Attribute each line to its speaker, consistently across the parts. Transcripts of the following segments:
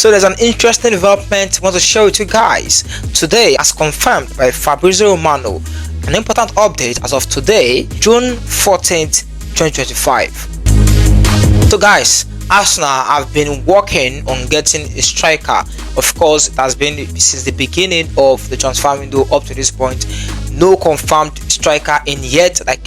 Speaker 1: So there's an interesting development I want to share with you guys today, as confirmed by Fabrizio Romano. An important update as of today, June 14th, 2025. So guys, Arsenal have been working on getting a striker. Of course, it has been since the beginning of the transfer window up to this point. No confirmed striker in yet, like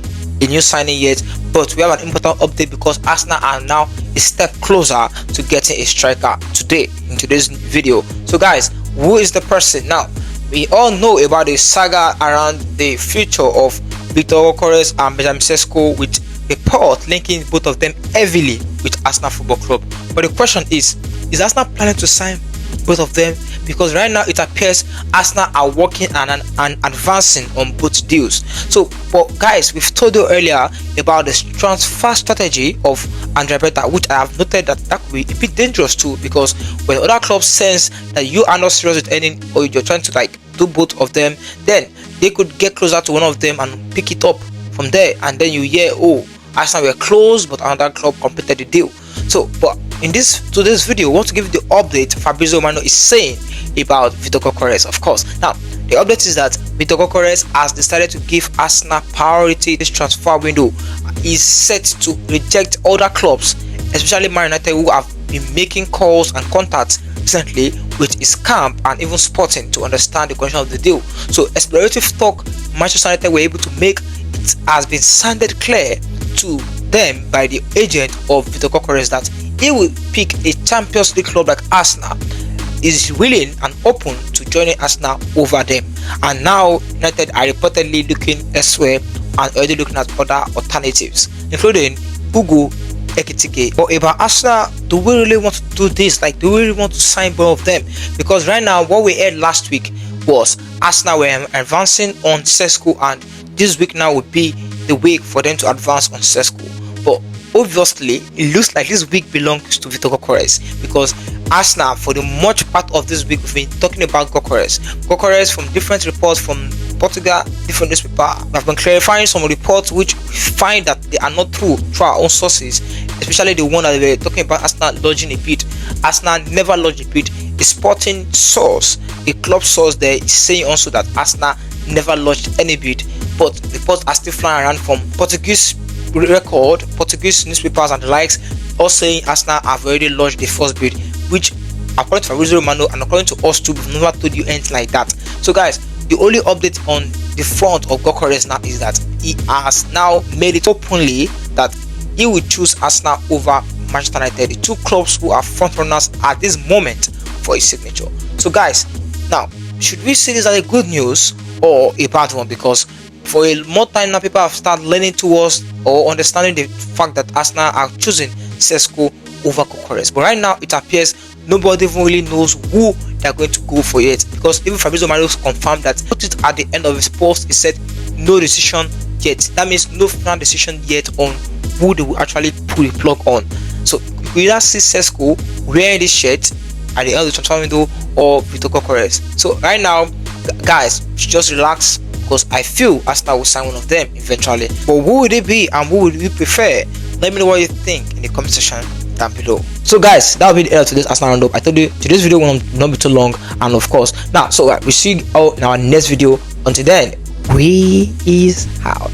Speaker 1: a new signing yet, but we have an important update because Arsenal are now a step closer to getting a striker today in today's video. So guys, who is the person? Now we all know about the saga around the future of Viktor and Benjamin Sesko, with report linking both of them heavily with Arsenal Football Club. But the question is Arsenal planning to sign both of them? Because right now it appears Arsenal are working and advancing on both deals. So, but guys, we've told you earlier about the transfer strategy of Andrea Berta, which I have noted that could be a bit dangerous too, because when other clubs sense that you are not serious with any, or you're trying to like do both of them, then they could get closer to one of them and pick it up from there, and then you hear, oh, Arsenal were close but another club completed the deal. So, but in today's video, I want to give you the update Fabrizio Romano is saying about Gyokores. Of course, now the update is that Gyokores has decided to give Arsenal priority this transfer window. Is set to reject other clubs, especially Man United, who have been making calls and contacts recently with his camp and even Sporting to understand the condition of the deal. So explorative talk Manchester United were able to make, it has been sounded clear to them by the agent of Gyokores that he will pick a Champions League club like Arsenal, is willing and open to joining Arsenal over them. And now United are reportedly looking elsewhere and already looking at other alternatives, including Ugo Ekitike. But about Arsenal, do we really want to do this? Like, do we really want to sign both of them? Because right now, what we heard last week was Arsenal were advancing on Sesko, and this week now would be the week for them to advance on Sesko. But obviously, it looks like this week belongs to Gyokores, because Arsenal, for the much part of this week, we've been talking about Gyokores from different reports from Portugal, different newspapers have been clarifying some reports which find that they are not true through our own sources, especially the one that they were talking about Arsenal lodging a bid. Arsenal never lodged a bid. The Sporting source, the club source there, is saying also that Arsenal never lodged any bid, but reports are still flying around from Portuguese record, Portuguese newspapers and the likes, all saying Arsenal have already lodged the first bid, which according to Fabrizio Romano and according to us too, we've never told you anything like that. So guys, the only update on the front of Gyokores now is that he has now made it openly that he will choose Arsenal over Manchester United, the two clubs who are front runners at this moment for his signature. So guys, now should we see this as a good news or a bad one? Because for a more time now, people have started leaning towards or understanding the fact that Arsenal are choosing Sesko over Gyokores. But right now, it appears nobody even really knows who they are going to go for yet, because even Fabrizio Romano confirmed that, put it at the end of his post, he said no decision yet. That means no final decision yet on who they will actually pull the plug on. So we either see Sesko wearing this shirt at the end of the transfer window or Gyokores. So right now, guys, just relax, because I feel Arsenal will sign one of them eventually. But who would it be and who would you prefer? Let me know what you think in the comment section down below. So guys, that will be the end of today's Arsenal roundup. I told you today's video will not be too long, and of course, now, so we see you all in our next video. Until then, we is out.